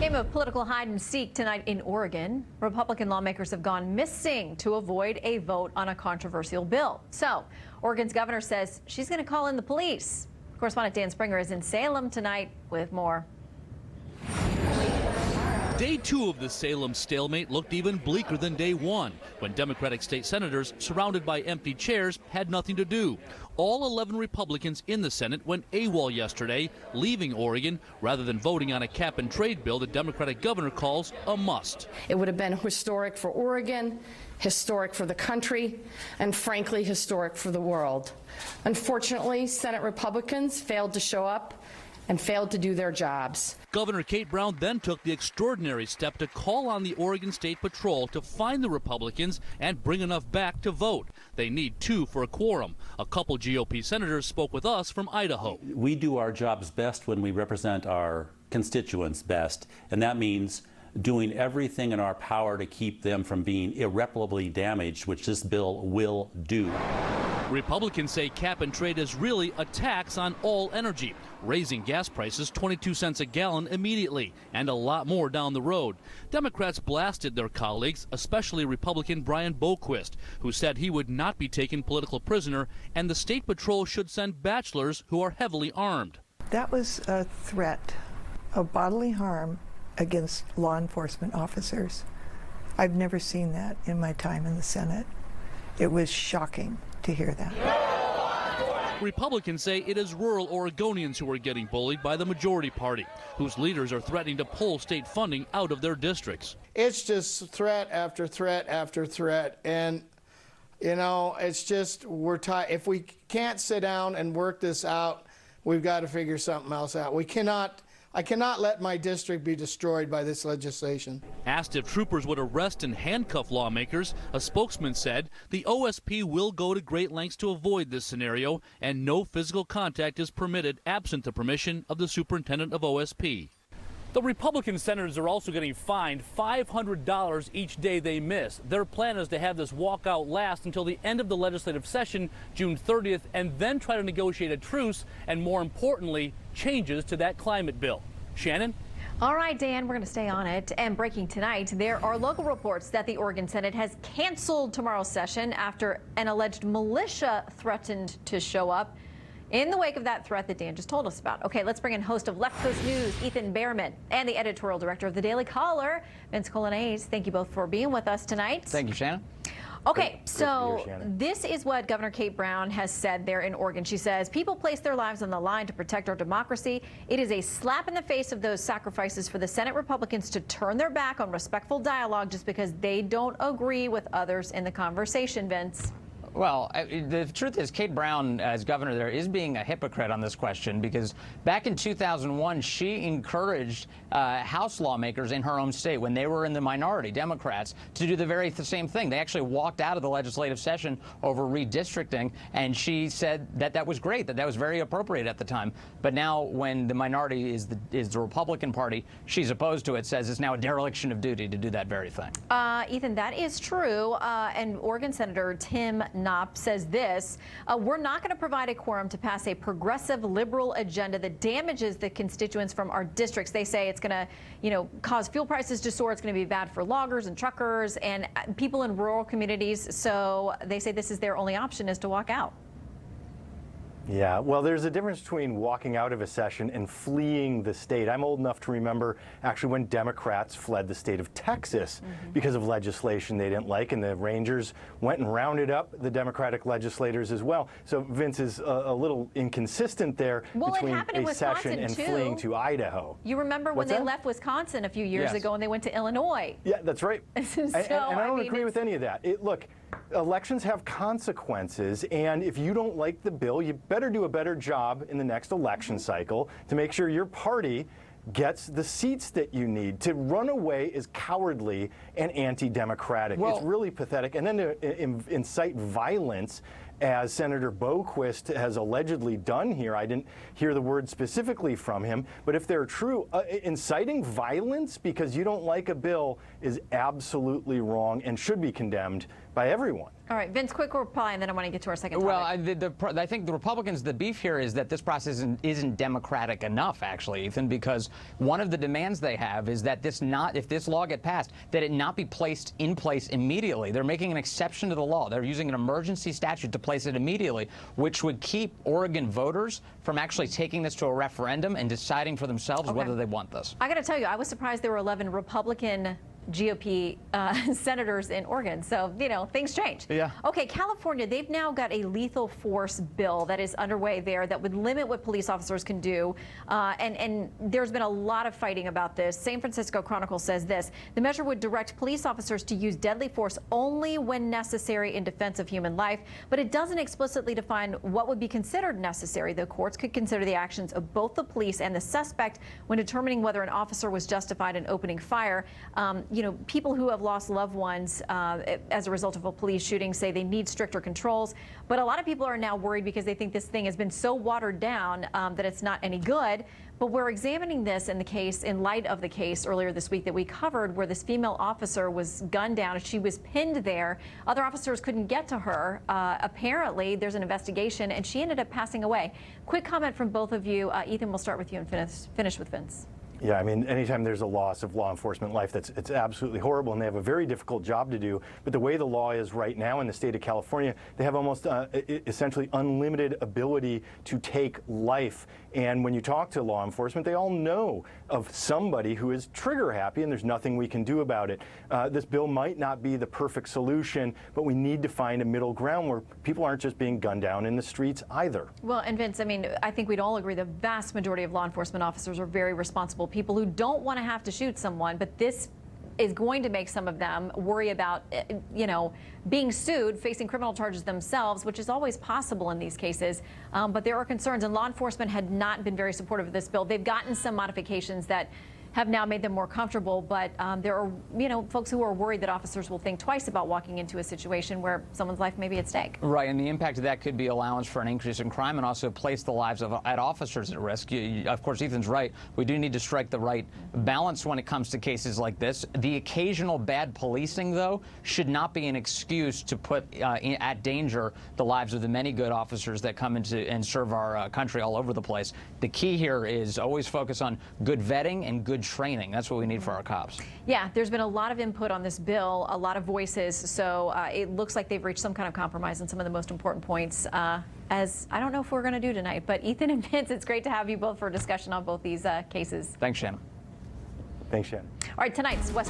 game of political hide and seek tonight in Oregon. Republican lawmakers have gone missing to avoid a vote on a controversial bill. So, Oregon's governor says she's going to call in the police. Correspondent Dan Springer is in Salem tonight with more. Day 2 of the Salem stalemate looked even bleaker than day 1, when Democratic state senators, surrounded by empty chairs, had nothing to do. All 11 Republicans in the Senate went AWOL yesterday, leaving Oregon rather than voting on a cap-and-trade bill the Democratic governor calls a must. It would have been historic for Oregon, historic for the country, and frankly, historic for the world. Unfortunately, Senate Republicans failed to show up and failed to do their jobs. Governor Kate Brown then took the extraordinary step to call on the Oregon State Patrol to find the Republicans and bring enough back to vote. They need 2 for a quorum. A couple GOP senators spoke with us from Idaho. We do our jobs best when we represent our constituents best, and that means doing everything in our power to keep them from being irreparably damaged, which this bill will do. Republicans say cap and trade is really a tax on all energy, raising gas prices 22 cents a gallon immediately and a lot more down the road. Democrats blasted their colleagues, especially Republican Brian Boquist, who said he would not be taken political prisoner and the state patrol should send bachelors who are heavily armed. That was a threat of bodily harm against law enforcement officers. I've never seen that in my time in the Senate. It was shocking to hear that. Republicans say it is rural Oregonians who are getting bullied by the majority party, whose leaders are threatening to pull state funding out of their districts. It's just threat after threat after threat, and you know, it's just we're tired. If we can't sit down and work this out, we've got to figure something else out. I cannot let my district be destroyed by this legislation. Asked if troopers would arrest and handcuff lawmakers, a spokesman said the OSP will go to great lengths to avoid this scenario, and no physical contact is permitted absent the permission of the superintendent of OSP. The Republican senators are also getting fined $500 each day they miss. Their plan is to have this walkout last until the end of the legislative session, June 30th, and then try to negotiate a truce and, more importantly, changes to that climate bill. Shannon? All right, Dan, we're going to stay on it. And breaking tonight, there are local reports that the Oregon Senate has canceled tomorrow's session after an alleged militia threatened to show up in the wake of that threat that Dan just told us about. Okay, let's bring in host of Left Coast News, Ethan Behrman, and the editorial director of the Daily Caller, Vince Coglianese. Thank you both for being with us tonight. Thank you, Shannon. Okay, so this is what Governor Kate Brown has said there in Oregon. She says, people place their lives on the line to protect our democracy. It is a slap in the face of those sacrifices for the Senate Republicans to turn their back on respectful dialogue just because they don't agree with others in the conversation, Vince. Well, the truth is Kate Brown, as governor there, is being a hypocrite on this question because back in 2001, she encouraged House lawmakers in her own state, when they were in the minority, Democrats, to do the very same thing. They actually walked out of the legislative session over redistricting, and she said that that was great, that that was very appropriate at the time. But now when the minority is the Republican Party, she's opposed to it, says it's now a dereliction of duty to do that very thing. Ethan, that is true. And Oregon Senator Tim Knopp says this, we're not going to provide a quorum to pass a progressive liberal agenda that damages the constituents from our districts. They say it's going to, cause fuel prices to soar. It's going to be bad for loggers and truckers and people in rural communities. So they say this is their only option, is to walk out. Yeah, well, there's a difference between walking out of a session and fleeing the state. I'm old enough to remember actually when Democrats fled the state of Texas because of legislation they didn't like, and the Rangers went and rounded up the Democratic legislators as well. So Vince is a little inconsistent there between a session and fleeing to Idaho. You remember when they left Wisconsin a few years ago and they went to Illinois? Yeah, that's right. So, and I don't agree with any of that. Look, elections have consequences, and if you don't like the bill, you better do a better job in the next election cycle to make sure your party gets the seats that you need. To run away is cowardly and anti-democratic. It's really pathetic. And then to incite violence, as Senator Boquist has allegedly done here. I didn't hear the word specifically from him, but if they're true, inciting violence because you don't like a bill is absolutely wrong and should be condemned by by everyone. All right, Vince, quick reply, and then I want to get to our second topic. Well, I think the Republicans, the beef here is that this process isn't democratic enough, actually, Ethan, because one of the demands they have is that if this law get passed, that it not be placed in place immediately. They're making an exception to the law. They're using an emergency statute to place it immediately, which would keep Oregon voters from actually taking this to a referendum and deciding for themselves whether they want this. I got to tell you, I was surprised there were 11 Republican GOP senators in Oregon. So, things change. Yeah. Okay, California, they've now got a lethal force bill that is underway there that would limit what police officers can do. And there's been a lot of fighting about this. San Francisco Chronicle says this: the measure would direct police officers to use deadly force only when necessary in defense of human life, but it doesn't explicitly define what would be considered necessary. The courts could consider the actions of both the police and the suspect when determining whether an officer was justified in opening fire. People who have lost loved ones as a result of a police shooting say they need stricter controls. But a lot of people are now worried because they think this thing has been so watered down that it's not any good. But we're examining this in light of the case earlier this week that we covered, where this female officer was gunned down. She was pinned there. Other officers couldn't get to her. Apparently, there's an investigation, and she ended up passing away. Quick comment from both of you. Ethan, we'll start with you and finish with Vince. Yeah, I mean, anytime there's a loss of law enforcement life, it's absolutely horrible, and they have a very difficult job to do. But the way the law is right now in the state of California, they have almost essentially unlimited ability to take life. And when you talk to law enforcement, they all know of somebody who is trigger happy, and there's nothing we can do about it. This bill might not be the perfect solution, but we need to find a middle ground where people aren't just being gunned down in the streets either. Well, and Vince, I mean, I think we'd all agree the vast majority of law enforcement officers are very responsible people who don't want to have to shoot someone, but this is going to make some of them worry about, being sued, facing criminal charges themselves, which is always possible in these cases. But there are concerns, and law enforcement had not been very supportive of this bill. They've gotten some modifications that have now made them more comfortable, but there are, folks who are worried that officers will think twice about walking into a situation where someone's life may be at stake. Right, and the impact of that could be allowance for an increase in crime and also place the lives of officers at risk. Of course, Ethan's right. We do need to strike the right balance when it comes to cases like this. The occasional bad policing, though, should not be an excuse to put at danger the lives of the many good officers that come into and serve our country all over the place. The key here is always focus on good vetting and good training. That's what we need for our cops. Yeah, there's been a lot of input on this bill, a lot of voices, so it looks like they've reached some kind of compromise on some of the most important points, as I don't know if we're going to do tonight. But Ethan and Vince, it's great to have you both for a discussion on both these cases. Thanks, Shannon. Thanks, Shannon. All right, tonight's West